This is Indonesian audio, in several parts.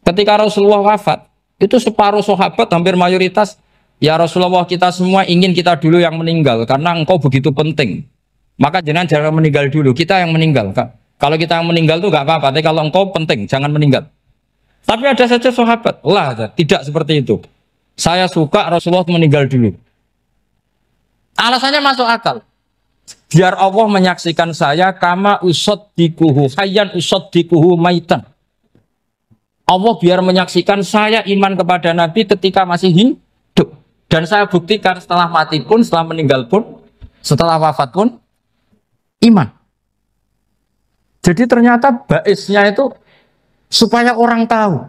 Ketika Rasulullah wafat, itu separuh sahabat hampir mayoritas, ya Rasulullah kita semua ingin kita dulu yang meninggal karena engkau begitu penting. Maka jangan meninggal dulu, kita yang meninggal. Kalau kita yang meninggal itu gak apa-apa, tapi kalau engkau penting, jangan meninggal. Tapi ada saja sahabat, lah tidak seperti itu. Saya suka Rasulullah meninggal dulu. Alasannya masuk akal. Biar Allah menyaksikan saya kama usaddikuhu hayyan usaddikuhu maitan. Allah biar menyaksikan saya iman kepada Nabi ketika masih hidup. Dan saya buktikan setelah mati pun, setelah meninggal pun, setelah wafat pun, iman. Jadi ternyata baisnya itu supaya orang tahu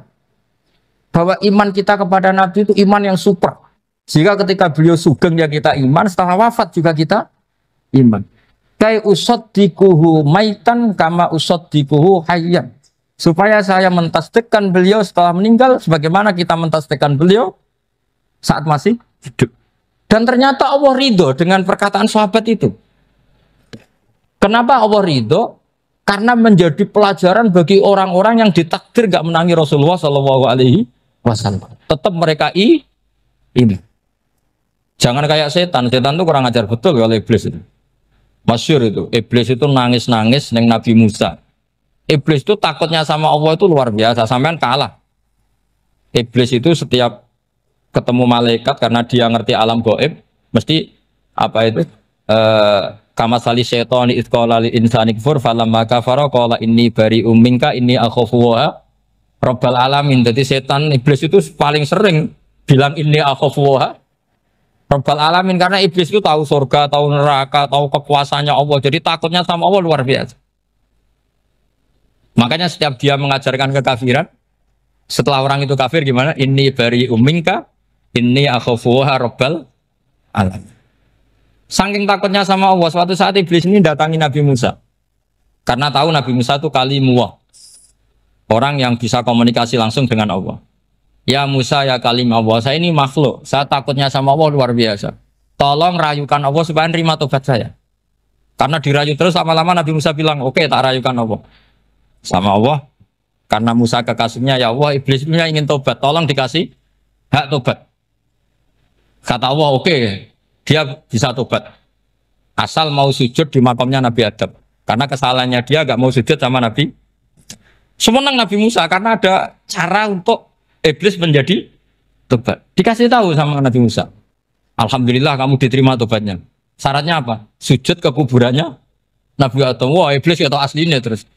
bahwa iman kita kepada Nabi itu iman yang super. Jika ketika beliau sugeng ya kita iman, setelah wafat juga kita iman. Kai usaddikuhu maitan kama usaddikuhu hayyan. Supaya saya mentasdikkan beliau setelah meninggal sebagaimana kita mentasdikkan beliau saat masih hidup. Dan ternyata Allah ridho dengan perkataan sahabat itu. Kenapa Allah ridho? Karena menjadi pelajaran bagi orang-orang yang ditakdir gak menangi Rasulullah SAW. Tetap mereka ini. Jangan kayak setan. Setan itu kurang ajar betul oleh iblis itu. Masyhur itu. Iblis itu nangis-nangis neng Nabi Musa. Iblis itu takutnya sama Allah itu luar biasa, sampean kalah. Iblis itu setiap ketemu malaikat karena dia ngerti alam gaib, mesti apa itu? Kama sali syaitani id qala lil insani kfur falamma kafara qala inni bari'um minka inni akhafu wa rabbal alamin. Jadi setan iblis itu paling sering bilang inni akhafu wa rabbal alamin karena iblis itu tahu surga, tahu neraka, tahu kekuasaannya Allah. Jadi takutnya sama Allah luar biasa. Makanya setiap dia mengajarkan kekafiran, setelah orang itu kafir gimana? Inni bari'um minka inni akhafu wa rabbal alamin. Saking takutnya sama Allah, suatu saat iblis ini datangi Nabi Musa. Karena tahu Nabi Musa itu kalimullah. Orang yang bisa komunikasi langsung dengan Allah. Ya Musa ya kalim Allah, saya ini makhluk. Saya takutnya sama Allah luar biasa. Tolong rayukan Allah supaya nerima tobat saya. Karena dirayu terus lama-lama Nabi Musa bilang, oke, tak rayukan Allah. Sama Allah. Karena Musa kekasihnya, ya Allah, iblis punya ingin tobat. Tolong dikasih hak tobat. Kata Allah, oke. Dia bisa tobat asal mau sujud di makamnya Nabi Adam, karena kesalahannya dia gak mau sujud sama Nabi. Semenang Nabi Musa karena ada cara untuk iblis menjadi tobat. Dikasih tahu sama Nabi Musa, alhamdulillah kamu diterima tobatnya. Syaratnya apa? Sujud ke kuburannya Nabi Adam. Wah, iblis atau aslinya terus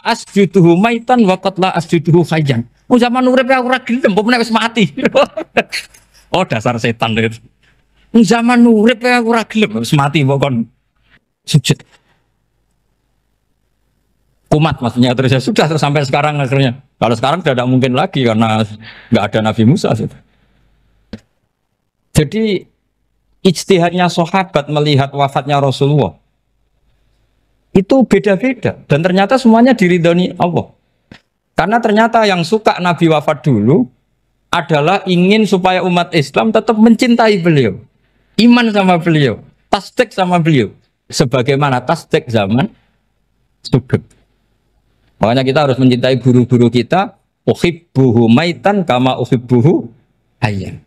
asjuduhu maitan wa qatla asjuduhu hayyan. Oh, zaman urip aku ora gelem, pomene wis mati. Oh, dasar setan itu. Zaman urip aku ora gelem wis mati kok kon sujud. Kumat maksudnya terus ya sudah terus sampai sekarang akhirnya. Kalau sekarang tidak mungkin lagi karena nggak ada Nabi Musa. Jadi ijtihadnya sahabat melihat wafatnya Rasulullah itu beda-beda dan ternyata semuanya diridhoni Allah. Karena ternyata yang suka Nabi wafat dulu adalah ingin supaya umat Islam tetap mencintai beliau. Iman sama beliau, tasdik sama beliau, sebagaimana tasdik zaman sugeng. Makanya kita harus mencintai guru-guru kita. Uhibbuhu maitan kama uhibbuhu hayyan.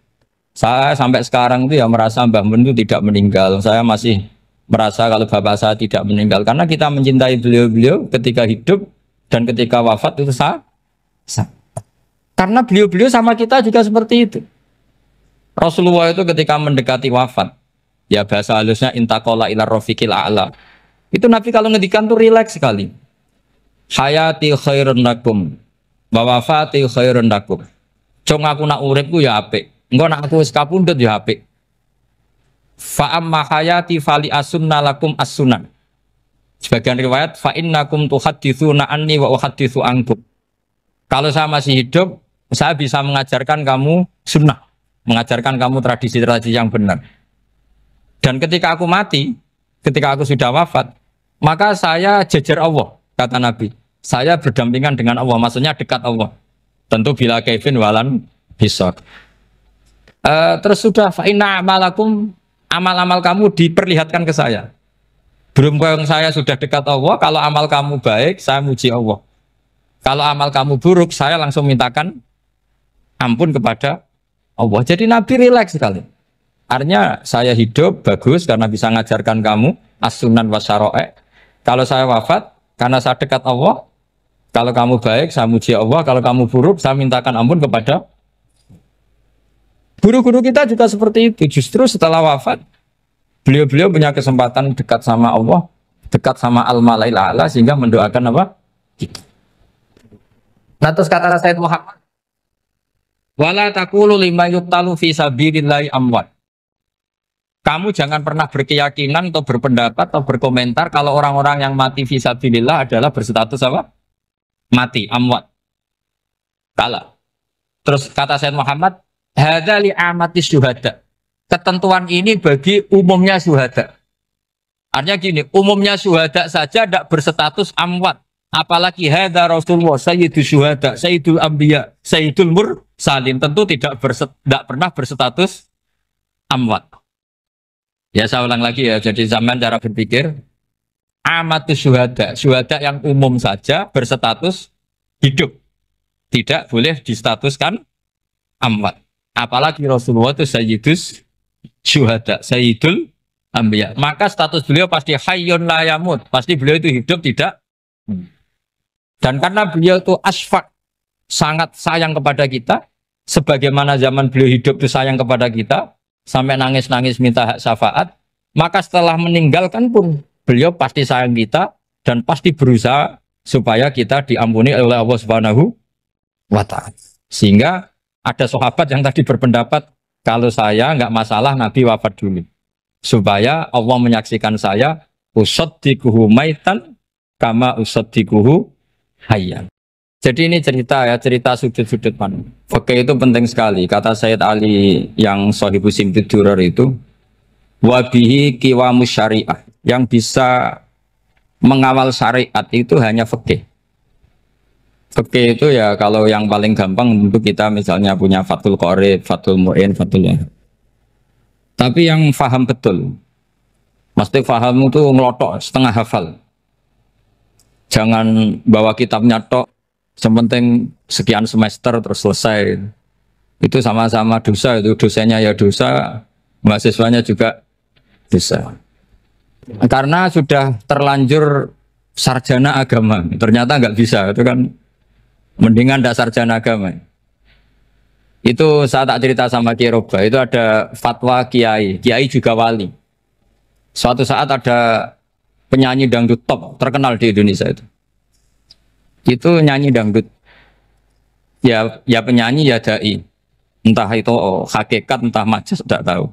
Saya sampai sekarang itu ya merasa Mbah Mun itu tidak meninggal. Saya masih merasa kalau bapak saya tidak meninggal karena kita mencintai beliau-beliau ketika hidup dan ketika wafat itu sama. Karena beliau-beliau sama kita juga seperti itu. Rasulullah itu ketika mendekati wafat, ya bahasa halusnya intaqala ila rafiqil a'la. Itu Nabi kalau ngedikan tuh rileks sekali. Hayati khairun lakum wa wafati khairun lakum. Cung aku nak uripku ya apik. Engko nak aku wis kapundhut ya apik. Fa amma hayati fali asunna lakum as-sunan. Sebagian riwayat fa innakum tuhadditsuna anni wa uhadditsu ankum. Kalau saya masih hidup, saya bisa mengajarkan kamu sunnah. Mengajarkan kamu tradisi-tradisi yang benar. Dan ketika aku mati, ketika aku sudah wafat, maka saya jejer Allah, kata Nabi. Saya berdampingan dengan Allah, maksudnya dekat Allah. Tentu bila kaifin walan hisab. Terus sudah fa'inna amalakum, amal-amal kamu diperlihatkan ke saya. Belum yang saya sudah dekat Allah, kalau amal kamu baik, saya muji Allah. Kalau amal kamu buruk, saya langsung mintakan ampun kepada Allah. Jadi Nabi rileks sekali. Artinya saya hidup bagus karena bisa ngajarkan kamu as-sunan wa syara'i'. Kalau saya wafat karena saya dekat Allah. Kalau kamu baik, saya muji Allah. Kalau kamu buruk, saya mintakan ampun kepada. Guru-guru kita juga seperti itu. Justru setelah wafat, beliau-beliau punya kesempatan dekat sama Allah, dekat sama Al-Mala'il A'la, sehingga mendoakan apa? Nah, terus kata Sayyid Muhammad, wala taqulu lima yuqtalu fi sabilillahi amwat. Kamu jangan pernah berkeyakinan atau berpendapat atau berkomentar kalau orang-orang yang mati fi sabilillah adalah berstatus apa? Mati, amwat. Kalah. Terus kata Sayyid Muhammad, hadza li amati syuhada. Ketentuan ini bagi umumnya syuhada. Artinya gini, umumnya syuhada saja tidak berstatus amwat. Apalagi hadza Rasulullah, sayyidul syuhada, sayyidul anbiya, sayyidul mursalin, tentu tidak pernah berstatus amwat. Ya saya ulang lagi ya, jadi zaman cara berpikir amatus syuhada, syuhada yang umum saja berstatus hidup, tidak boleh distatuskan amwat. Apalagi Rasulullah itu sayyidus syuhada, sayyidul anbiya, maka status beliau pasti hayyun la yamut, pasti beliau itu hidup tidak. Dan karena beliau itu asfaq, sangat sayang kepada kita, sebagaimana zaman beliau hidup itu sayang kepada kita, sampai nangis-nangis minta hak syafaat, maka setelah meninggalkan pun beliau pasti sayang kita dan pasti berusaha supaya kita diampuni oleh Allah Subhanahu wa ta'ala. Sehingga ada sahabat yang tadi berpendapat kalau saya nggak masalah Nabi wafat dulu, supaya Allah menyaksikan saya usaddiquhu maitan kama usaddiquhu hayyan. Jadi ini cerita ya, cerita sudut-sudut pandang. Fikih itu penting sekali. Kata Sayyid Ali yang Shahibu Simtud Durar itu, wabihi qiwamus syariah. Yang bisa mengawal syariat itu hanya fikih. Fikih itu ya kalau yang paling gampang untuk kita misalnya punya Fathul Qorib, Fathul Mu'in, Fathul Wahab. Tapi yang faham betul, mesti faham itu ngelotok setengah hafal. Jangan bawa kitabnya tok, sementing sekian semester terus selesai. Itu sama-sama dosa, itu dosanya ya dosa, mahasiswanya juga dosa. Karena sudah terlanjur sarjana agama, ternyata nggak bisa, itu kan mendingan ndak sarjana agama. Itu saya tak cerita sama Kiai Roba, itu ada fatwa kiai, kiai juga wali. Suatu saat ada penyanyi dangdut top terkenal di Indonesia itu nyanyi dangdut ya penyanyi ya dai, entah itu hakikat entah majas tidak tahu.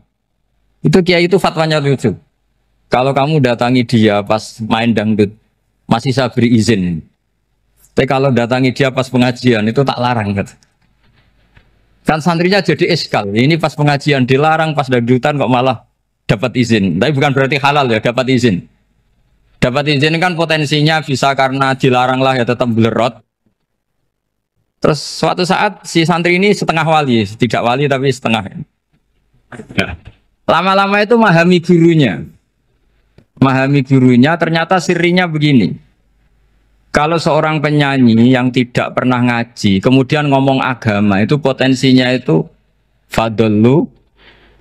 Itu kiai itu fatwanya lucu, kalau kamu datangi dia pas main dangdut masih saya beri izin, tapi kalau datangi dia pas pengajian itu tak larang kan santrinya jadi eskal, ini pas pengajian dilarang, pas dangdutan kok malah dapat izin. Tapi bukan berarti halal ya, dapat izin. Dapat izin kan potensinya bisa karena dilarang lah ya tetap belerot. Terus suatu saat si santri ini setengah wali, tidak wali tapi setengah. Lama-lama itu memahami gurunya. Memahami gurunya ternyata sirinya begini. Kalau seorang penyanyi yang tidak pernah ngaji, kemudian ngomong agama, itu potensinya itu fadallu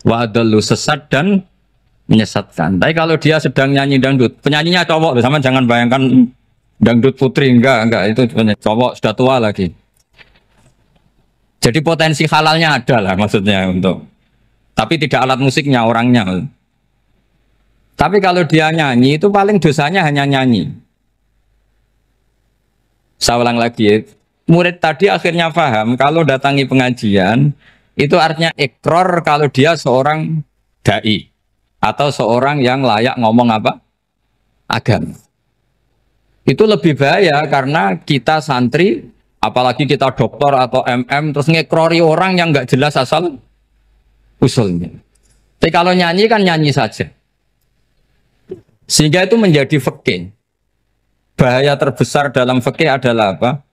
wa adallu, sesat dan menyesatkan. Tapi kalau dia sedang nyanyi dangdut, penyanyinya cowok loh, sama jangan bayangkan dangdut putri, enggak itu cowok sudah tua lagi. Jadi potensi halalnya ada lah maksudnya untuk, tapi tidak alat musiknya, orangnya. Tapi kalau dia nyanyi itu paling dosanya hanya nyanyi. Saya ulang lagi, murid tadi akhirnya paham kalau datangi pengajian itu artinya ikrar kalau dia seorang dai atau seorang yang layak ngomong apa? Agama. Itu lebih bahaya karena kita santri, apalagi kita doktor atau MM, terus ngekrori orang yang nggak jelas asal usulnya. Tapi kalau nyanyi kan nyanyi saja. Sehingga itu menjadi fikih. Bahaya terbesar dalam fikih adalah apa?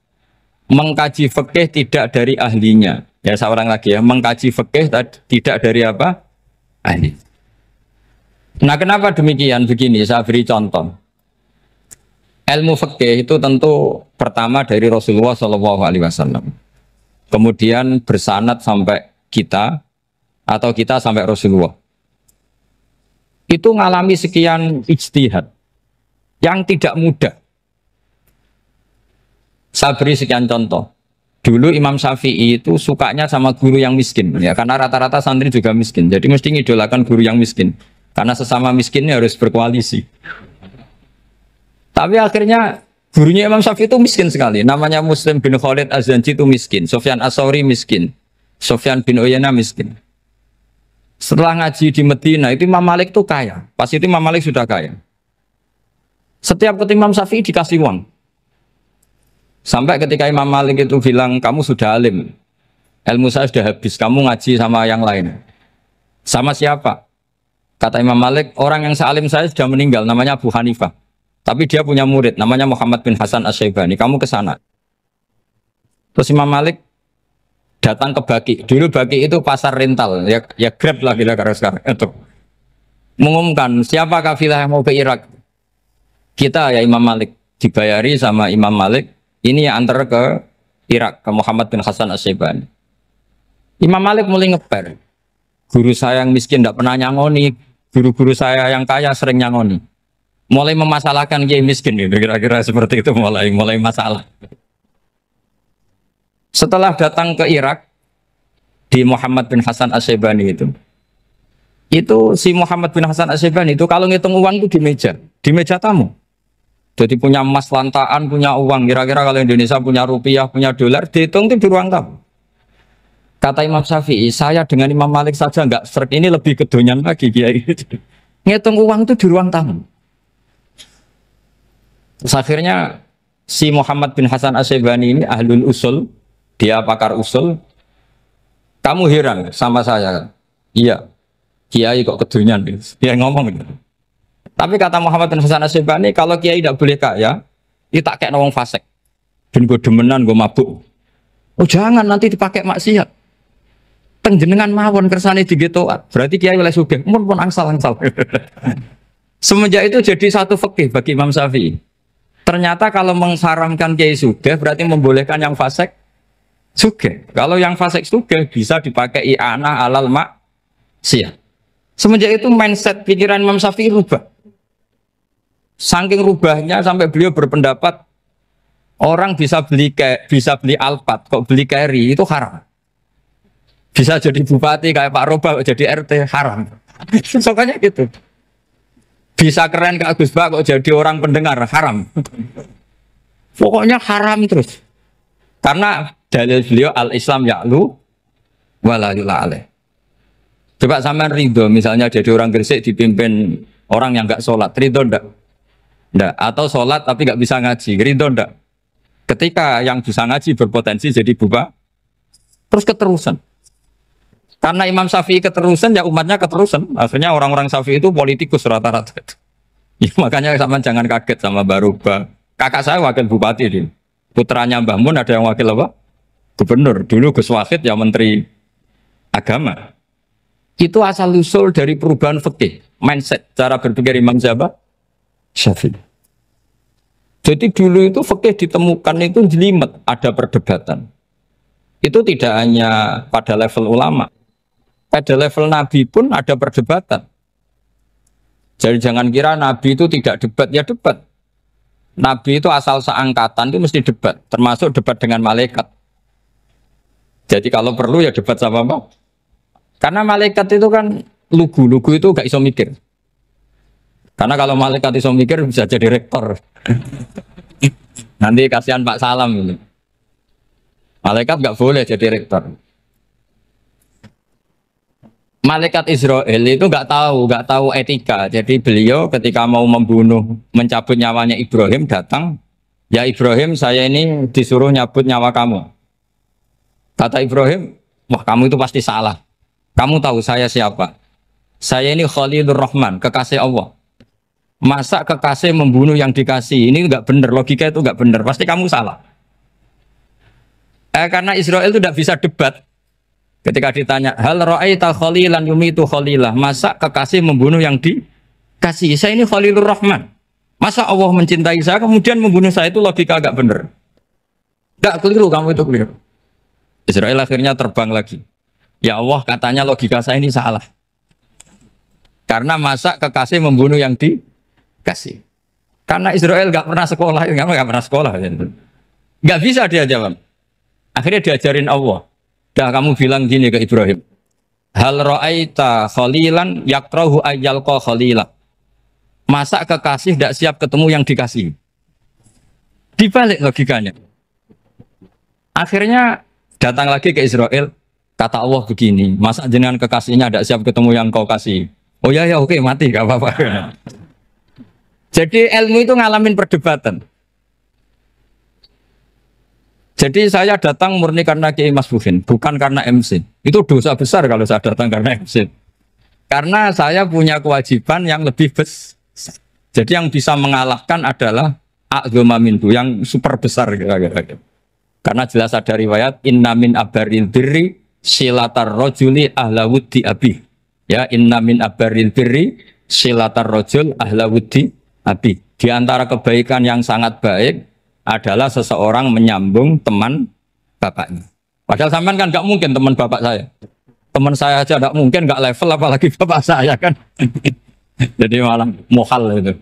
Mengkaji fikih tidak dari ahlinya. Ya saya ulang lagi ya, mengkaji fikih tidak dari apa? Ahli. Nah kenapa demikian? Begini, saya beri contoh. Ilmu fikih itu tentu pertama dari Rasulullah SAW. Kemudian bersanad sampai kita atau kita sampai Rasulullah. Itu ngalami sekian ijtihad yang tidak mudah. Saya beri sekian contoh. Dulu Imam Syafi'i itu sukanya sama guru yang miskin, ya karena rata-rata santri juga miskin. Jadi mesti ngidolakan guru yang miskin. Karena sesama miskinnya harus berkoalisi. Tapi akhirnya gurunya Imam Syafi'i itu miskin sekali. Namanya Muslim bin Khalid Az-Zanji itu miskin. Sufyan As-Sauri miskin. Sufyan bin Uyainah miskin. Setelah ngaji di Medina itu Imam Malik itu kaya. Pas itu Imam Malik sudah kaya. Setiap ketemu Imam Syafi'i dikasih uang. Sampai ketika Imam Malik itu bilang, kamu sudah alim. Ilmu saya sudah habis. Kamu ngaji sama yang lain. Sama siapa? Kata Imam Malik, orang yang sealim saya sudah meninggal. Namanya Abu Hanifah. Tapi dia punya murid, namanya Muhammad bin Hasan Asy-Syaibani. Kamu ke sana. Terus Imam Malik datang ke Baki. Dulu Baki itu pasar rental, ya Grab lah kira-kira sekarang. Itu mengumumkan siapa kafilah yang mau ke Irak. Kita ya Imam Malik dibayari sama Imam Malik. Ini yang antar ke Irak ke Muhammad bin Hasan Asy-Syaibani. Imam Malik mulai ngeper. Guru saya yang miskin tidak pernah nyangoni. Guru-guru saya yang kaya sering nyangoni. Mulai memasalahkan kiai miskin gitu, kira-kira seperti itu mulai masalah. Setelah datang ke Irak di Muhammad bin Hasan Asy-Syaibani itu si Muhammad bin Hasan Asy-Syaibani itu kalau ngitung uang itu di meja tamu. Jadi punya emas lantaan, punya uang. Kira-kira kalau Indonesia punya rupiah, punya dolar, dihitung itu di ruang tamu. Kata Imam Syafi'i, saya dengan Imam Malik saja nggak seret, ini lebih kedonyan lagi kiai. Ngitung uang itu di ruang tamu. Terus akhirnya si Muhammad bin Hasan Asy-Syaibani ini ahlul usul, dia pakar usul. Kamu heran sama saya? Iya, kiai kok kedonyan. Dia ngomong gitu. Tapi kata Muhammad bin Hasan Asy-Syaibani, kalau kiai tidak boleh kaya, itu tak kayak nawang fasik. Dan gue demenan, gue mabuk. Oh jangan, nanti dipakai maksiat. Tengjenengan mawon kersane digetoat. Berarti kiai oleh sugih, pun angsal-angsal. Semenjak itu jadi satu fikih bagi Imam Syafi'i. Ternyata kalau mengharamkan kiai sugih berarti membolehkan yang fasik sugih. Kalau yang fasik sugih bisa dipakai i'anah alal maksiyah. Semenjak itu mindset pikiran Imam Syafi'i rubah. Saking rubahnya sampai beliau berpendapat orang bisa beli Alphard, kok beli carry itu haram. Bisa jadi bupati kayak Pak Roba, kok jadi RT haram. Sokanya gitu. Bisa keren Kak Gus Bah kok jadi orang pendengar haram. Pokoknya haram terus. Karena dalil beliau al-Islam ya'lu wala yula alaih. Coba sampean ridho misalnya jadi orang Gresik dipimpin orang yang enggak sholat, ridho ndak? Ndak. Atau sholat tapi enggak bisa ngaji, ridho ndak? Ketika yang bisa ngaji berpotensi jadi buba, terus keterusan. Karena Imam Syafi'i keterusan, ya umatnya keterusan. Akhirnya orang-orang Syafi'i itu politikus rata-rata. Ya, makanya sama jangan kaget sama Baruba. Kakak saya wakil bupati ini. Putranya Mbah Mun ada yang wakil apa? Gubernur. Dulu Gus Wahid ya menteri agama. Itu asal usul dari perubahan fikih, mindset, cara berpikir Imam Syafi'i. Jadi dulu itu fikih ditemukan itu jelimet, ada perdebatan. Itu tidak hanya pada level ulama. Pada level Nabi pun ada perdebatan. Jadi jangan kira Nabi itu tidak debat, ya debat. Nabi itu asal seangkatan itu mesti debat, termasuk debat dengan malaikat. Jadi kalau perlu ya debat sama apa? Karena malaikat itu kan lugu itu gak iso mikir. Karena kalau malaikat iso mikir bisa jadi rektor. Nanti kasihan Pak Salam ini. Malaikat gak boleh jadi rektor. Malaikat Israel itu nggak tahu etika. Jadi beliau ketika mau membunuh, mencabut nyawanya Ibrahim datang, ya Ibrahim saya ini disuruh nyabut nyawa kamu. Kata Ibrahim, wah kamu itu pasti salah. Kamu tahu saya siapa? Saya ini Khalilur Rahman, kekasih Allah. Masa kekasih membunuh yang dikasih? Ini nggak benar, logika itu nggak benar. Pasti kamu salah. Karena Israel itu tidak bisa debat. Ketika ditanya, hal ra'aita khalilan yumitu khalilah, masa kekasih membunuh yang dikasih? Saya ini Khalilur Rahman. Masa Allah mencintai saya kemudian membunuh saya, itu logika agak bener. Gak keliru, kamu itu keliru. Israel akhirnya terbang lagi. Ya Allah, katanya logika saya ini salah. Karena masa kekasih membunuh yang dikasih. Karena Israel gak pernah sekolah, gak pernah sekolah. Gak bisa dia jawab. Akhirnya diajarin Allah. Dah kamu bilang gini ke Ibrahim. Hal ra'aita khalilan yakrahu ayyalqa khalila. Masa kekasih tidak siap ketemu yang dikasih. Dibalik logikanya. Akhirnya datang lagi ke Israel. Kata Allah begini, masa jenengan kekasihnya tidak siap ketemu yang kau kasih. Oh ya ya oke, mati gak apa-apa. Jadi ilmu itu ngalamin perdebatan. Jadi saya datang murni karena Kiai Mas Buhin, bukan karena MC. Itu dosa besar kalau saya datang karena MC. Karena saya punya kewajiban yang lebih besar. Jadi yang bisa mengalahkan adalah a'dzama minhu, yang super besar kira-kira. Karena jelas ada riwayat inna min abaril birri silatar rajuli ahla wuddi abi. Ya, inna min abaril birri silatar rajul ahla wuddi abi. Di antara kebaikan yang sangat baik adalah seseorang menyambung teman bapaknya. Padahal sampean kan nggak mungkin teman bapak saya. Teman saya aja nggak mungkin, nggak level apalagi bapak saya kan. Jadi malah mohal itu.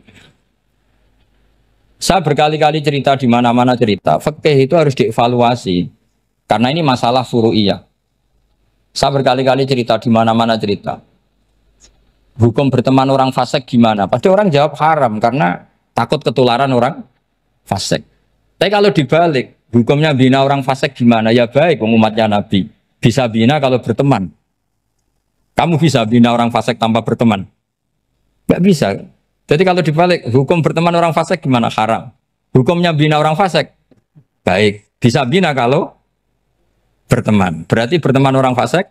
Saya berkali-kali cerita di mana-mana cerita. Fikih itu harus dievaluasi. Karena ini masalah furu'iyah. Saya berkali-kali cerita di mana-mana cerita. Hukum berteman orang fasik gimana? Pasti orang jawab haram karena takut ketularan orang fasik. Tapi kalau dibalik, hukumnya bina orang fasik gimana? Ya baik, umatnya Nabi. Bisa bina kalau berteman. Kamu bisa bina orang fasik tanpa berteman? Gak bisa. Jadi kalau dibalik, hukum berteman orang fasik gimana? Haram. Hukumnya bina orang fasik? Baik. Bisa bina kalau berteman. Berarti berteman orang fasik?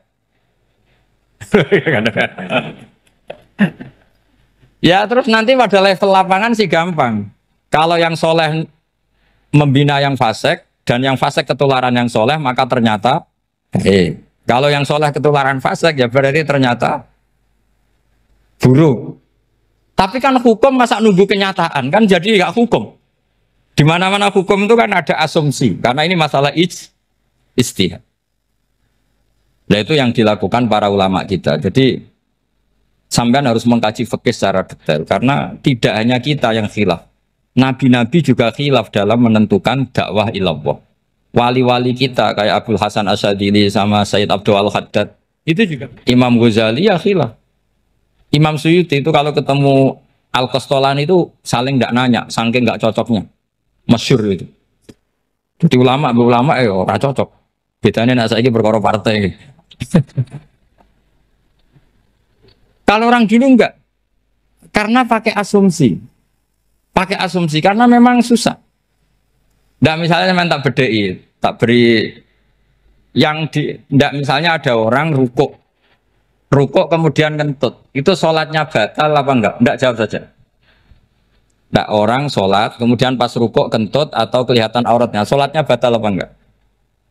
Ya terus nanti pada level lapangan sih gampang. Kalau yang soleh membina yang fasik dan yang fasik ketularan yang soleh, maka ternyata kalau yang soleh ketularan fasik ya berarti ternyata buruk. Tapi kan hukum masa nunggu kenyataan kan, jadi nggak hukum. Di mana-mana hukum itu kan ada asumsi karena ini masalah ijtihad. Nah itu yang dilakukan para ulama kita. Jadi sampean harus mengkaji fikih secara detail karena tidak hanya kita yang khilaf. Nabi-nabi juga khilaf dalam menentukan dakwah ilallah. Wali-wali kita kayak Abdul Hasan Asyadili sama Sayyid Abdul Al-Haddad itu juga. Imam Ghazali ya khilaf. Imam Suyuti itu kalau ketemu Al-Qastolani itu saling tidak nanya, saking nggak cocoknya. Masyhur itu. Jadi ulama ora cocok. Bedanya nak saiki perkara partai. Kalau orang gini enggak. Karena pakai asumsi. Pakai asumsi karena memang susah. Nggak misalnya memang tak bedai, tak beri yang di nggak misalnya ada orang rukuk kemudian kentut. Itu sholatnya batal apa enggak? Enggak, jawab saja. Enggak, orang sholat kemudian pas rukuk kentut atau kelihatan auratnya, sholatnya batal apa enggak?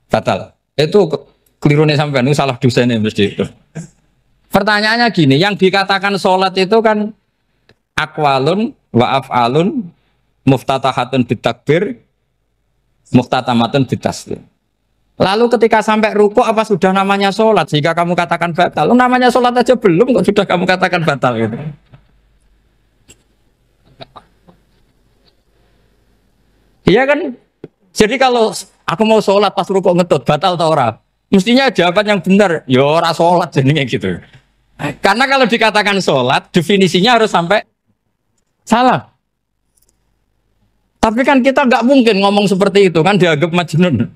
Batal. Itu keliru nih sampean, itu salah dosennya mesti itu. Pertanyaannya gini, yang dikatakan sholat itu kan akwalun wa af'alun muftatahatun bitakbir muftatamatun bitaslim. Lalu ketika sampai ruku apa sudah namanya sholat sehingga kamu katakan batal? Namanya sholat aja belum kok sudah kamu katakan batal gitu. Iya kan? Jadi kalau aku mau sholat pas ruku ngetut batal atau ora? Mestinya jawaban yang benar, ya ora sholat jadinya gitu. Karena kalau dikatakan sholat definisinya harus sampai salah. Tapi kan kita nggak mungkin ngomong seperti itu kan, dianggap majnun.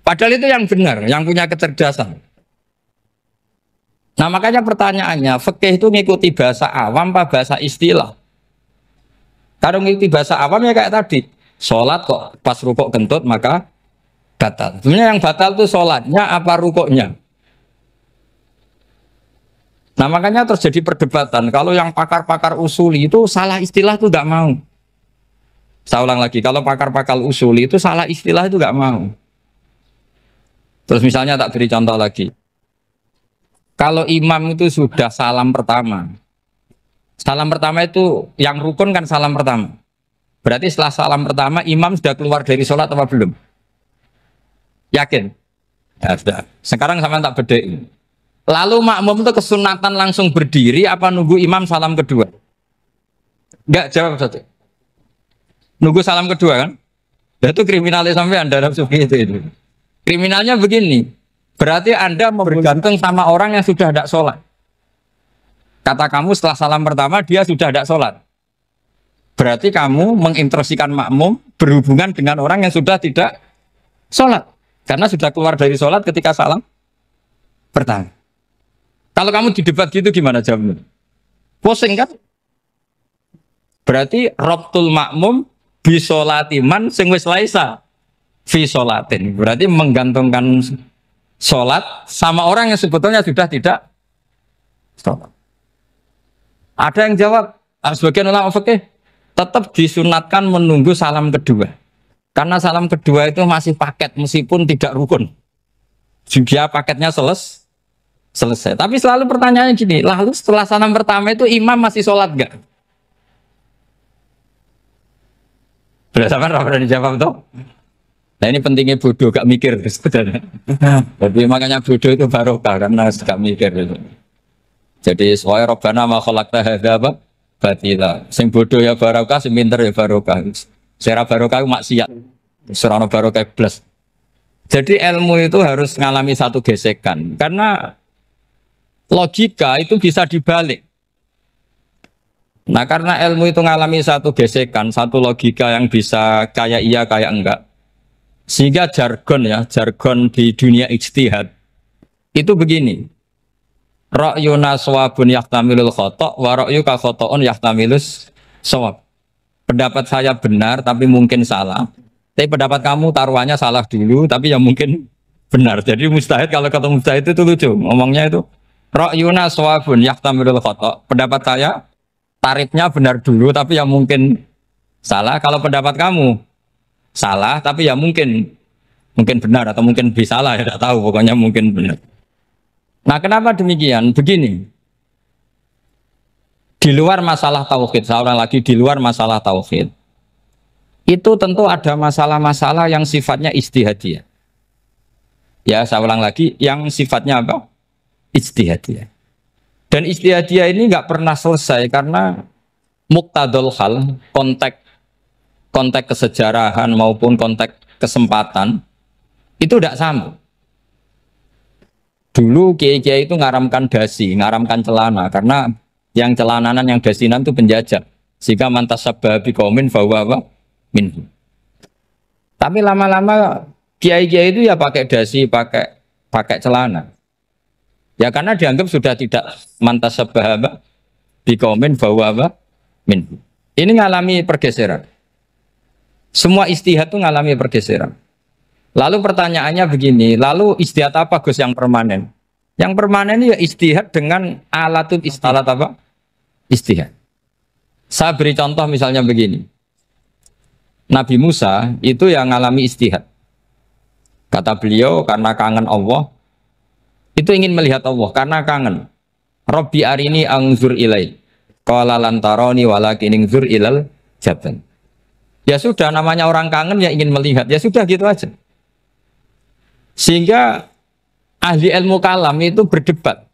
Padahal itu yang benar, yang punya kecerdasan. Nah makanya pertanyaannya, fikih itu ngikuti bahasa awam apa bahasa istilah? Kalau ngikuti bahasa awam ya kayak tadi, sholat kok pas rukuk kentut maka batal. Sebenarnya yang batal itu sholatnya apa rukuknya? Nah makanya terjadi perdebatan. Kalau yang pakar-pakar usuli itu salah istilah itu nggak mau. Saya ulang lagi, kalau pakar-pakar usuli itu salah istilah itu nggak mau. Terus misalnya tak beri contoh lagi. Kalau imam itu sudah salam pertama, Salam pertama itu yang rukun kan salam pertama. Berarti setelah salam pertama imam sudah keluar dari sholat apa belum? Yakin? Ya sudah. Sekarang sama tak bedain. Lalu makmum itu kesunatan langsung berdiri apa nunggu imam salam kedua? Enggak, jawab satu. Nunggu salam kedua kan? Itu kriminalis sampai Anda nafsu itu. Kriminalnya begini. Berarti Anda bergantung sama orang yang sudah tidak sholat. Kata kamu setelah salam pertama dia sudah tidak sholat. Berarti kamu menginstruksikan makmum berhubungan dengan orang yang sudah tidak sholat. Karena sudah keluar dari sholat ketika salam pertama. Kalau kamu di debat gitu gimana jawabnya? Pusing kan? Berarti robtul makmum bisolatiman sing wis laisa fi sholatin. Berarti menggantungkan sholat sama orang yang sebetulnya sudah tidak sholat. Ada yang jawab, sebagian ulama fikih tetap disunatkan menunggu salam kedua. Karena salam kedua itu masih paket meskipun tidak rukun. Juga paketnya selesai. Tapi selalu pertanyaannya gini, lalu setelah salam pertama itu imam masih sholat gak? Berdasarkan apa yang dijawab tuh? Nah ini pentingnya bodoh, gak mikir sebenarnya. Jadi makanya bodoh itu barokah karena gak mikir itu. Jadi soalnya Rabbana ma khalaqta hadza apa? Batila. Sing bodoh ya barokah, sing pinter ya barokah. Sira barokah maksiat. Surana barokah plus. Jadi ilmu itu harus mengalami satu gesekan karena logika itu bisa dibalik. Nah karena ilmu itu mengalami satu gesekan, satu logika yang bisa kayak iya kayak enggak. Sehingga jargon di dunia ijtihad itu begini. Ra'yuna shawabun yahtamilul khata' wa ra'yuka khata'un yahtamilus shawab. Pendapat saya benar tapi mungkin salah. Tapi pendapat kamu taruhannya salah dulu tapi yang mungkin benar. Jadi mustahid kalau kata mustahid itu lucu. Ngomongnya itu ra'yuna shawabun yahtamilul khata'. Pendapat saya tarifnya benar dulu tapi yang mungkin salah. Kalau pendapat kamu salah tapi ya mungkin benar atau mungkin bisa salah ya tidak tahu pokoknya mungkin benar. Nah kenapa demikian? Begini, di luar masalah tauhid, saya ulang lagi di luar masalah tauhid itu tentu ada masalah-masalah yang sifatnya ijtihadiyah. Ya saya ulang lagi yang sifatnya apa? Ijtihadiyah. Dan ijtihadiyah ini nggak pernah selesai karena muqtadul hal, konteks kesejarahan maupun konteks kesempatan itu tidak sama. Dulu kiai-kiai itu ngaramkan dasi, ngaramkan celana karena yang celananan yang dasinan itu penjajah. Sehingga mantas sababi kaumin bahwa minhu. Tapi lama-lama kiai-kiai itu ya pakai dasi, pakai celana. Ya karena dianggap sudah tidak mantas sababa biqaumin bahwa minhu. Ini ngalami pergeseran. Semua istihad itu ngalami pergeseran. Lalu pertanyaannya begini, lalu istihad apa Gus yang permanen? Yang permanen ya istihad dengan alat apa? Istihad. Saya beri contoh misalnya begini. Nabi Musa itu yang ngalami istihad. Kata beliau karena kangen Allah, itu ingin melihat Allah karena kangen. Rabbi arini anzur ilai. Qala lan tarani walakin anzur ilal jabal. Ya sudah namanya orang kangen ya ingin melihat. Ya sudah gitu aja. Sehingga ahli ilmu kalam itu berdebat.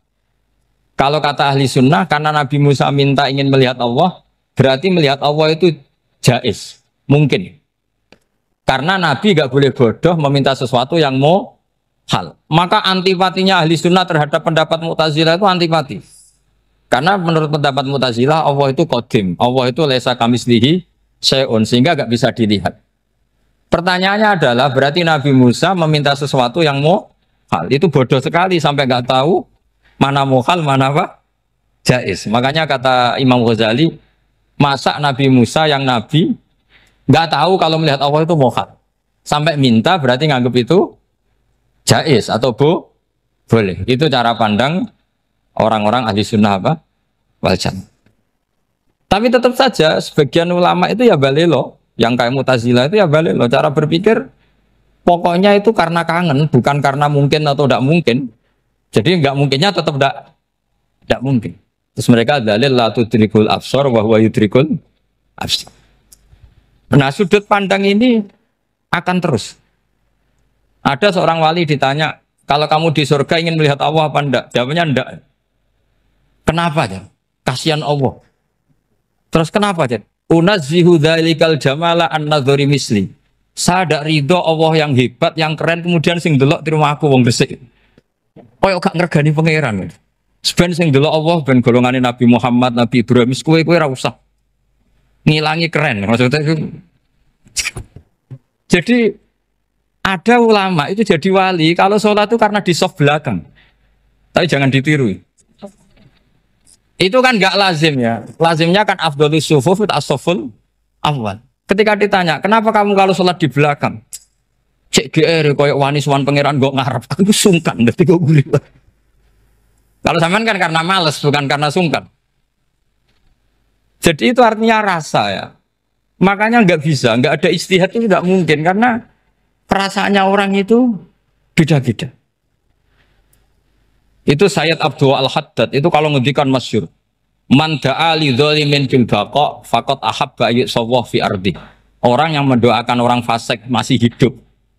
Kalau kata ahli sunnah, karena Nabi Musa minta ingin melihat Allah, berarti melihat Allah itu jaiz, mungkin. Karena Nabi gak boleh bodoh meminta sesuatu yang mau hal. Maka antipatinya ahli sunnah terhadap pendapat Mu'tazilah itu antipati. Karena menurut pendapat Mu'tazilah, Allah itu qadim, Allah itu laisa kamislihi syai'un, sehingga gak bisa dilihat. Pertanyaannya adalah berarti Nabi Musa meminta sesuatu yang mau hal. Itu bodoh sekali sampai nggak tahu mana mau hal, mana apa jaiz. Makanya kata Imam Ghazali, masa Nabi Musa yang Nabi nggak tahu kalau melihat Allah itu mau hal. Sampai minta berarti nganggap itu jaiz atau boleh. Itu cara pandang orang-orang ahli sunnah apa? Wal jamaah. Tapi tetap saja sebagian ulama itu ya balelo. Yang kayak Mu'tazilah itu ya balik loh, cara berpikir pokoknya itu karena kangen, bukan karena mungkin atau tidak mungkin. Jadi nggak mungkinnya tetap tidak mungkin. Terus mereka dalil la tudrikul absar wa huwa yudrikul absar. Nah, sudut pandang ini akan terus. Ada seorang wali ditanya, kalau kamu di surga ingin melihat Allah apa enggak? Jawabnya enggak. Kenapa ya? Kasihan Allah. Terus kenapa ya? Unazzihu dzalikal jamala an-nadhari misli. Saya tidak ridho Allah yang hebat, yang keren, kemudian sing delok di rumah aku wong resik. Koyo gak ngergani pangeran. Seben sing delok Allah ben golongane Nabi Muhammad, Nabi Ibrahim, kowe ora usah ngilangi keren. Maksudnya itu. Jadi ada ulama itu jadi wali kalau sholat itu karena di soft belakang. Tapi jangan ditiru. Itu kan nggak lazim ya. Lazimnya kan afdhalus sufuf as-saful awal. Ketika ditanya, kenapa kamu kalau sholat di belakang? Cek GR koyok wani suwan pangeran gak ngarep. Aku sungkan dadi kok guli. Kalau sampean kan karena males bukan karena sungkan. Jadi itu artinya rasa ya. Makanya nggak bisa, nggak ada ijtihad itu tidak mungkin karena perasaannya orang itu beda-beda. Itu Sayyid Abdul Al-Haddad itu kalau ngendikan masyhur. Man da'a li dzalimin fil baqa faqad ahabba yusawwah fi ardi. Orang yang mendoakan orang fasik masih hidup,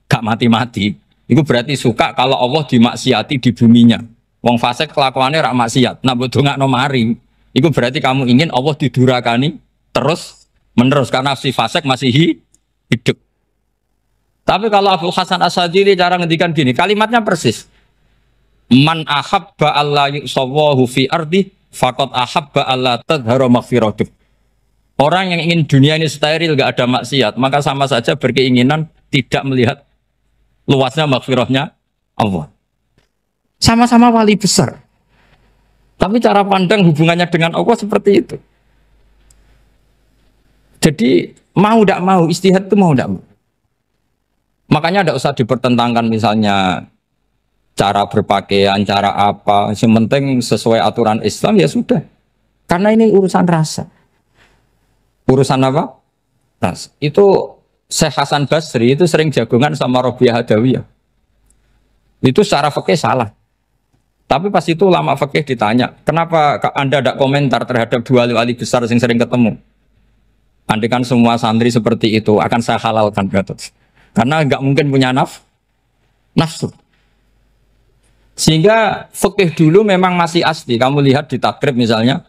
gak mati-mati, itu berarti suka kalau Allah dimaksiati di buminya. Wong fasik kelakuannya rak maksiat, nak mbok dongakno mari. Itu berarti kamu ingin Allah didurakani terus menerus karena si fasik masih hidup. Tapi kalau Abu Hasan As-Sadili cara ngendikan gini, kalimatnya persis. Man ahabba alla yusawwahu fi ardi faqad ahabba alla tadhharu maghfiratuh. Orang yang ingin dunia ini steril gak ada maksiat, maka sama saja berkeinginan tidak melihat luasnya maghfirahnya Allah. Sama-sama wali besar. Tapi cara pandang hubungannya dengan Allah seperti itu. Jadi mau tidak mau, ijtihad itu mau tidak mau. Makanya tidak usah dipertentangkan misalnya cara berpakaian, cara apa, yang penting sesuai aturan Islam ya sudah. Karena ini urusan rasa. Urusan apa? Rasa. Itu Syekh Hasan Basri itu sering jagongan sama Robiah Hadawiyah. Itu secara fikih salah. Tapi pas itu ulama fikih ditanya, kenapa Anda tidak komentar terhadap dua wali besar yang sering ketemu? Andai kan semua santri seperti itu akan saya halalkan, karena nggak mungkin punya nafsu. Sehingga fikih dulu memang masih asli. Kamu lihat di takrib misalnya,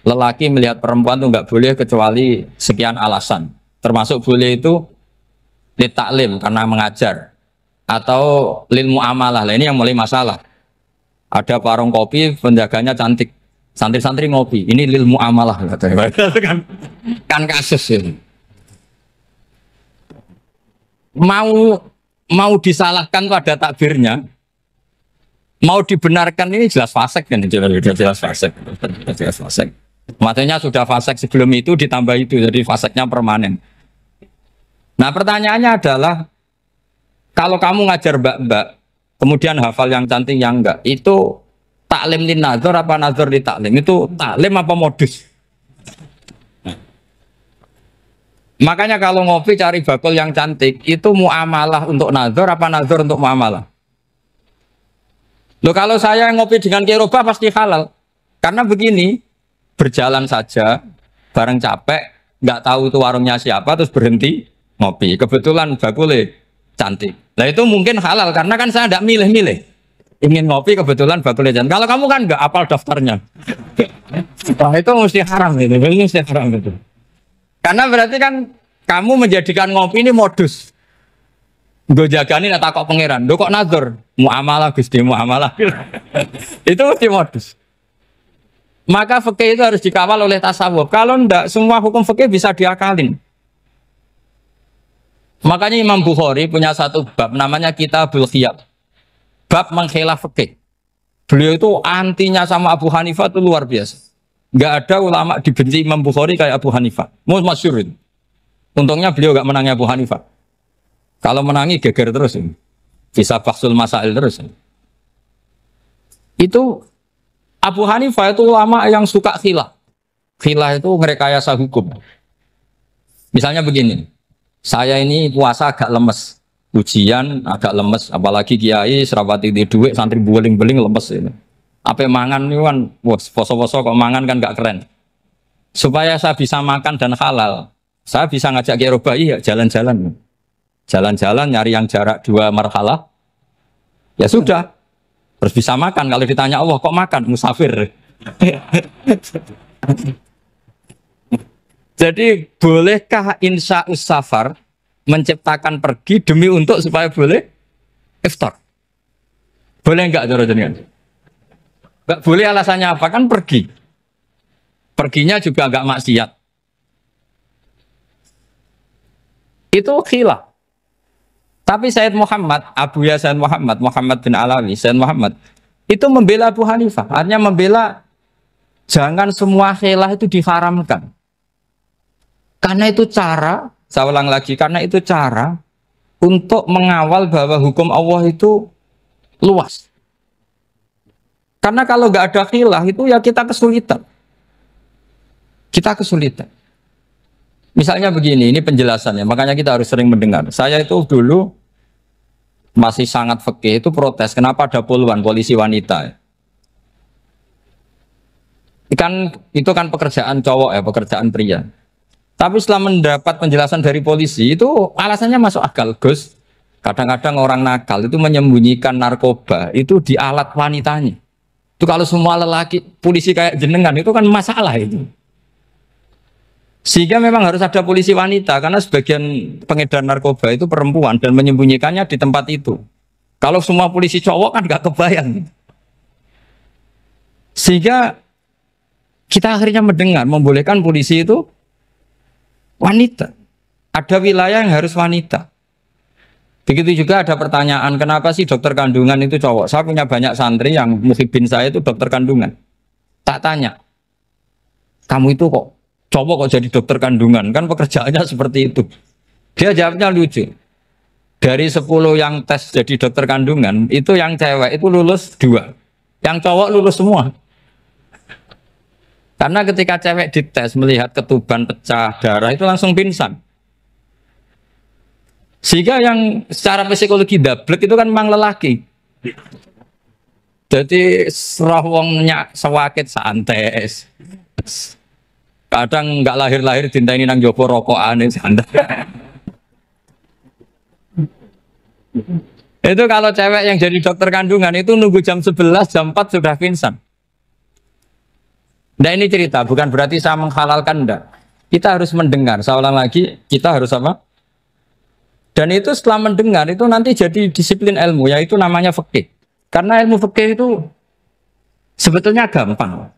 lelaki melihat perempuan itu nggak boleh kecuali sekian alasan. Termasuk boleh itu li taklim karena mengajar atau lil muamalah. Ini yang mulai masalah. Ada warung kopi, penjaganya cantik, santri-santri ngopi. Ini lil muamalah kan kasus ini. Mau disalahkan pada takbirnya. Mau dibenarkan ini jelas fasik kan, jelas fasik. Maksudnya sudah fasik sebelum itu ditambah itu, jadi fasiknya permanen. Nah pertanyaannya adalah, kalau kamu ngajar mbak-mbak, kemudian hafal yang cantik yang enggak, itu taklim di nazar apa nazar di taklim? Itu taklim apa modus? Makanya kalau ngopi cari bakul yang cantik, itu muamalah untuk nazar apa nazar untuk muamalah? Loh kalau saya ngopi dengan kiroba pasti halal. Karena begini, berjalan saja, bareng capek, nggak tahu itu warungnya siapa, terus berhenti ngopi. Kebetulan bakulnya cantik. Nah itu mungkin halal, karena kan saya nggak milih-milih. Ingin ngopi, kebetulan bakulnya cantik. Kalau kamu kan nggak apal daftarnya. Wah itu mesti haram itu, mesti haram itu. Karena berarti kan kamu menjadikan ngopi ini modus. Gue jagani nak takok pangeran, do kok nazar muamalah Gusti muamalah. Itu mesti modus. Maka fikih itu harus dikawal oleh tasawuf. Kalau ndak semua hukum fikih bisa diakalin. Makanya Imam Bukhari punya satu bab namanya Kitabul Khiyab. Bab mengkhilaf fikih. Beliau itu antinya sama Abu Hanifah itu luar biasa. Nggak ada ulama dibenci Imam Bukhari kayak Abu Hanifah. Masyhur itu. Untungnya beliau nggak menangnya Abu Hanifah. Kalau menangi geger terus ini. Bisa bahsul masail terus ini. Itu Abu Hanifah itu ulama yang suka khilah. Khilah itu ngerekayasa hukum. Misalnya begini, saya ini puasa agak lemes, ujian agak lemes, apalagi kiai serapati di duit, santri beling-beling lemes ini. Apa mangan itu kan, wah poso-poso kok mangan kan gak keren. Supaya saya bisa makan dan halal, saya bisa ngajak Kiai Robai ya jalan-jalan. Jalan-jalan nyari yang jarak 2 marhalah. Ya sudah. Terus bisa makan. Kalau ditanya Allah kok makan? Musafir. Jadi bolehkah insya safar menciptakan pergi demi untuk supaya boleh iftar? Boleh enggak cara jenengan? Enggak boleh, alasannya apa? Kan pergi. Perginya juga enggak maksiat. Itu khilaf. Tapi Sayyid Muhammad, Abu Ya Sayyid Muhammad, Muhammad bin Alawi, Sayyid Muhammad itu membela Abu Hanifah. Artinya membela jangan semua khilaf itu diharamkan. Karena itu cara, saya ulang lagi, karena itu cara untuk mengawal bahwa hukum Allah itu luas. Karena kalau nggak ada khilaf itu ya kita kesulitan. Kita kesulitan. Misalnya begini, ini penjelasannya, makanya kita harus sering mendengar. Saya itu dulu masih sangat fikih itu protes, kenapa ada puluhan polisi wanita? Itu kan pekerjaan cowok ya, pekerjaan pria. Tapi setelah mendapat penjelasan dari polisi itu alasannya masuk akal, Gus. Kadang-kadang orang nakal itu menyembunyikan narkoba itu di alat wanitanya. Itu kalau semua lelaki polisi kayak jenengan itu kan masalah itu. Sehingga memang harus ada polisi wanita karena sebagian pengedar narkoba itu perempuan dan menyembunyikannya di tempat itu. Kalau semua polisi cowok kan nggak kebayang. Sehingga kita akhirnya mendengar membolehkan polisi itu wanita. Ada wilayah yang harus wanita. Begitu juga ada pertanyaan, kenapa sih dokter kandungan itu cowok? Saya punya banyak santri yang muhibin saya itu dokter kandungan. Tak tanya, kamu itu kok cowok kok jadi dokter kandungan? Kan pekerjaannya seperti itu. Dia jawabnya lucu. Dari 10 yang tes jadi dokter kandungan, itu yang cewek itu lulus 2. Yang cowok lulus semua. Karena ketika cewek dites melihat ketuban pecah darah itu langsung pingsan. Sehingga yang secara psikologi dablek itu kan memang lelaki. Jadi serawongnya sewakit santes. Kadang nggak lahir-lahir dinteni nang jopo rokokan santai. Itu kalau cewek yang jadi dokter kandungan itu nunggu jam 11, jam 4 sudah pingsan. Nah ini cerita, bukan berarti saya menghalalkan, enggak. Kita harus mendengar, saya ulang lagi, kita harus apa? Dan itu setelah mendengar, itu nanti jadi disiplin ilmu, yaitu namanya fikih. Karena ilmu fikih itu sebetulnya gampang.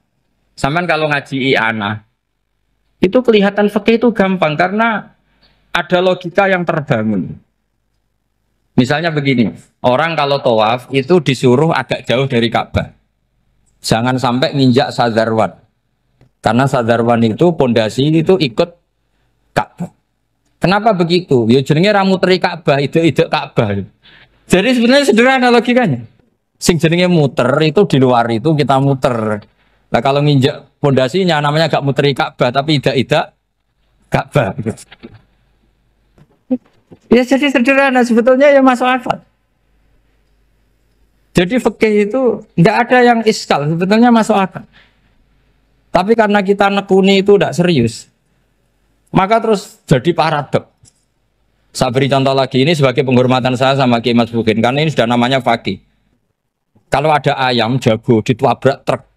Sampai kalau ngaji i'anah, itu kelihatan fikih itu gampang, karena ada logika yang terbangun. Misalnya begini, orang kalau tawaf itu disuruh agak jauh dari Ka'bah. Jangan sampai nginjak sadarwan. Karena sadarwan itu pondasi itu ikut Ka'bah. Kenapa begitu? Ya jenenge ra muteri Ka'bah, ide-ide Ka'bah. Jadi sebenarnya sederhana logikanya. Sing jenenge muter itu di luar itu kita muter. Nah kalau nginjak pondasinya namanya gak muteri Ka'bah tapi ide-ide Ka'bah. Ya jadi sederhana sebetulnya ya masuk akal. Jadi fikih itu tidak ada yang iskal, sebetulnya masuk akal. Tapi karena kita nekuni itu tidak serius, maka terus jadi paradok. Saya beri contoh lagi, ini sebagai penghormatan saya sama Kiai Mas Bukin, karena ini sudah namanya fakih. Kalau ada ayam jago ditabrak truk,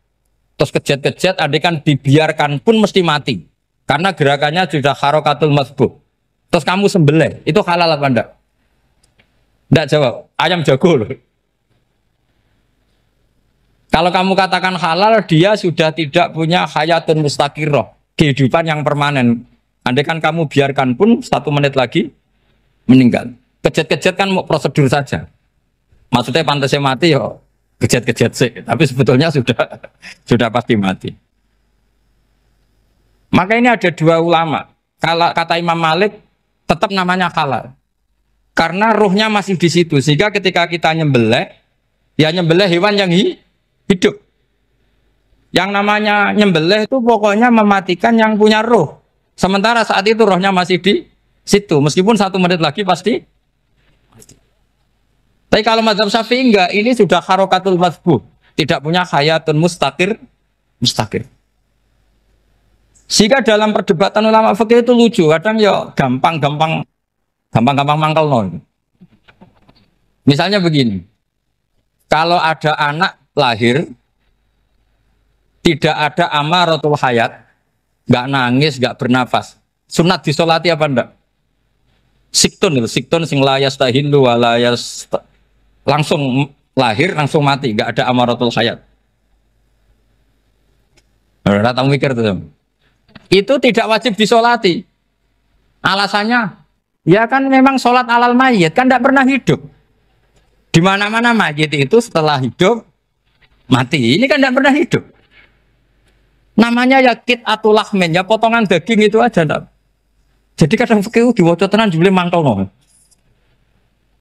terus kejet-kejet, adekan dibiarkan pun mesti mati. Karena gerakannya sudah harokatul masbuh. Terus kamu sembelih, itu halal apa enggak? Enggak jawab, ayam jago loh. Kalau kamu katakan halal, dia sudah tidak punya hayatun mustaqirroh, kehidupan yang permanen. Andai kan kamu biarkan pun 1 menit lagi meninggal. Kejet-kejet kan mau prosedur saja. Maksudnya pantasnya mati ya kejet-kejet sih, tapi sebetulnya sudah pasti mati. Maka ini ada 2 ulama. Kalau kata Imam Malik tetap namanya halal. Karena ruhnya masih di situ, sehingga ketika kita nyembelih, ya nyembelih hewan yang hidup. Yang namanya nyembelih itu pokoknya mematikan yang punya roh. Sementara saat itu rohnya masih di situ. Meskipun 1 menit lagi pasti. Tapi kalau mazhab Syafi'i enggak, ini sudah harokatul masbuh. tidak punya hayatun mustaqir. Sehingga dalam perdebatan ulama fikih itu lucu, kadang ya gampang mangkel non. Misalnya begini, kalau ada anak lahir tidak ada amaratul hayat, nggak nangis, nggak bernafas, sunat disolati apa enggak? Siktun sing layas tahilu walayas langsung lahir langsung mati, nggak ada amaratul hayat. Rata mikir tuh. Itu tidak wajib disolati. Alasannya, ya kan memang sholat alal mayit kan tidak pernah hidup. Di mana-mana mayit itu setelah hidup mati. Ini kan tidak pernah hidup. Namanya ya qit'atul lahmin, ya potongan daging itu aja enggak. Jadi kadang fikih diwaca tenan jebule mangkel no.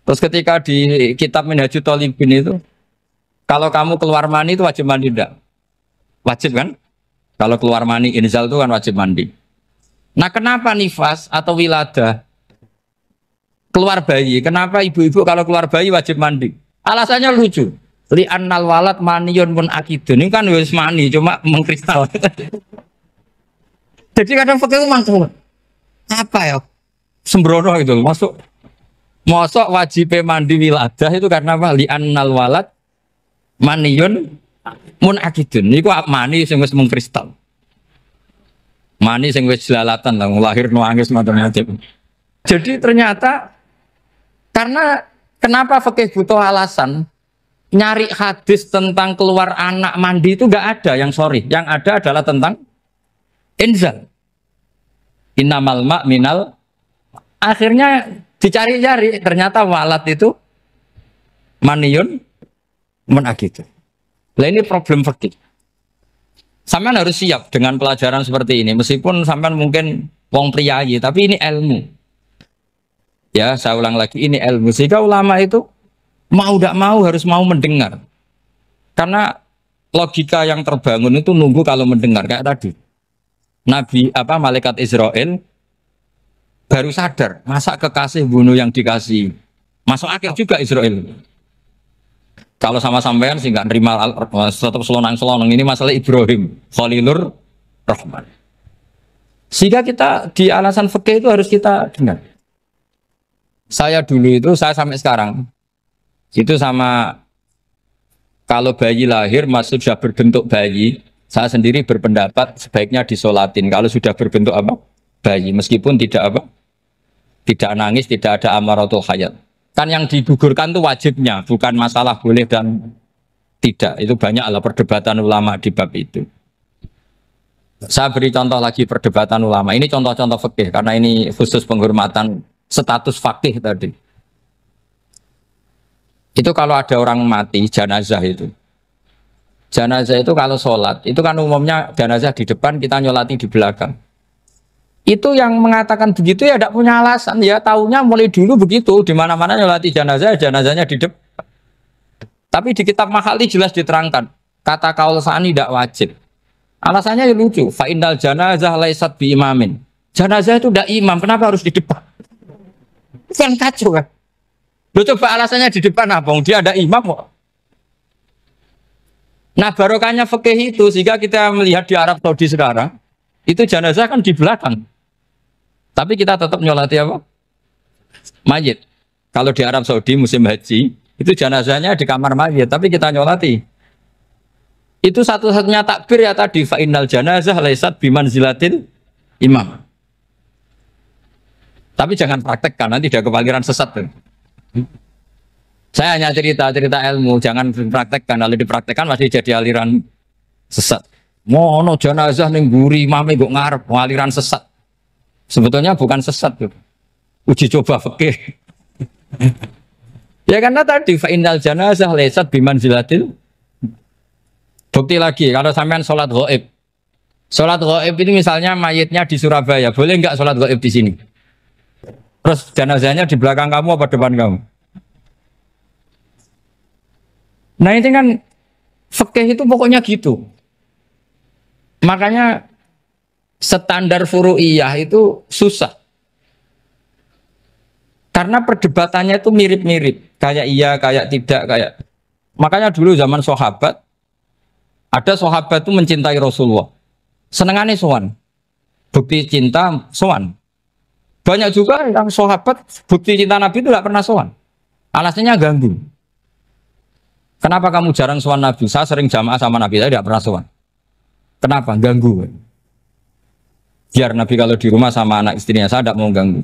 Terus ketika di kitab Minhajul Thalibin itu kalau kamu keluar mani itu wajib mandi enggak? Wajib kan? Kalau keluar mani inzal itu kan wajib mandi. Nah, kenapa nifas atau wiladah keluar bayi? Kenapa ibu-ibu kalau keluar bayi wajib mandi? Alasannya lucu. Li annal walad maniyun mun akidun. Ini kan wis mani cuma mengkristal. Jadi kadang fikih mangkel. Apa ya? Sembrono itu masuk wajib mandi wiladah itu karena apa? Li annal walad maniyun mun akidun. Niku mani sing wis mengkristal. Mani sing wis jelalatan lah lahir nangis macam-macam. Jadi ternyata karena kenapa fikih butuh alasan? Nyari hadis tentang keluar anak mandi itu nggak ada yang sorry. Yang ada adalah tentang inzal. Innamal ma' minal. Akhirnya dicari-cari ternyata walad itu maniyun menagitu. Nah ini problem fikih. Sampean harus siap dengan pelajaran seperti ini. Meskipun sampean mungkin wong priayi, tapi ini ilmu. Ya, saya ulang lagi ini ilmu. Sehingga ulama itu mau tidak mau harus mau mendengar. Karena logika yang terbangun itu nunggu kalau mendengar kayak tadi. Nabi malaikat Israel baru sadar, masa kekasih bunuh yang dikasih. Masuk akal juga Israel. Kalau sama sampean sih nggak nerima tetap selonang-selonang ini masalah Ibrahim Khalilur Rahman. Sehingga kita di alasan fikih itu harus kita dengar. Saya dulu itu saya sampai sekarang itu sama kalau bayi lahir masih sudah berbentuk bayi, saya sendiri berpendapat sebaiknya disolatin kalau sudah berbentuk bayi, meskipun tidak tidak nangis, tidak ada amaratul hayat. Kan yang digugurkan itu wajibnya, bukan masalah boleh dan tidak. Itu banyaklah perdebatan ulama di bab itu. Saya beri contoh lagi perdebatan ulama. Ini contoh-contoh fikih karena ini khusus penghormatan status fakih tadi. Itu kalau ada orang mati, jenazah itu. Jenazah itu kalau sholat, itu kan umumnya jenazah di depan, kita nyolati di belakang. Itu yang mengatakan begitu ya tidak punya alasan. Ya taunya mulai dulu begitu, di mana-mana nyolati jenazah, jenazahnya di depan. Tapi di kitab Makhali jelas diterangkan, kata kaul sa'ani tidak wajib. Alasannya ya lucu, fa'indal janazah laisat bi imamin. Jenazah itu tidak imam, kenapa harus di depan? Kan kacau kan? Lu coba alasannya di depan apa? Dia ada imam kok. Nah barokahnya fikih itu sehingga kita melihat di Arab Saudi sekarang itu jenazah kan di belakang. Tapi kita tetap nyolati apa? Mayit. Kalau di Arab Saudi musim haji itu jenazahnya di kamar mayit, tapi kita nyolati. Itu satu-satunya takbir ya tadi fa'innal janazah laisat bimanzilatil imam. Tapi jangan praktekkan nanti dia kepaliran sesat. Saya hanya cerita ilmu, jangan dipraktekkan. Kalau dipraktekkan masih jadi aliran sesat. Mono jenazah ning mburi imame kok ngarep aliran sesat. Sebetulnya bukan sesat tuh. Uji coba fikih. Ya karena tadi fa innal janazah laisat bimanzilatil. Bukti lagi kalau sampean sholat ghaib. Sholat ghaib ini misalnya mayitnya di Surabaya, boleh enggak sholat ghaib di sini? Terus jenazahnya di belakang kamu apa depan kamu? Nah ini kan fikih itu pokoknya gitu. Makanya standar furu'iyah itu susah. Karena perdebatannya itu mirip-mirip. Kayak iya, kayak tidak, kayak. Makanya dulu zaman sahabat Ada sahabat itu mencintai Rasulullah. Senengannya sowan. Bukti cinta sowan. Banyak juga yang sahabat bukti cinta Nabi itu tidak pernah sowan. Alasannya ganggu. Kenapa kamu jarang sowan Nabi? Saya sering jamaah sama Nabi, saya tidak pernah sowan. Kenapa? Ganggu. Biar Nabi kalau di rumah sama anak istrinya, saya tidak mau ganggu.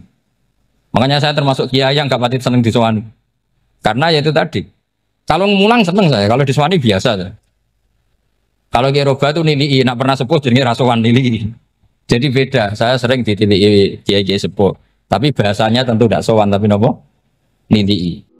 Makanya saya termasuk kiai yang gak pati seneng disowani. Karena ya itu tadi. Kalau ngulang seneng saya, kalau disowani biasa saya. Kalau Kiai Roba itu nilai, nak pernah sepuh jadi rasuan nilai. Jadi beda, saya sering ditilii Kiai sepuh. Tapi bahasanya tentu tidak sowan, tapi nopo nilai.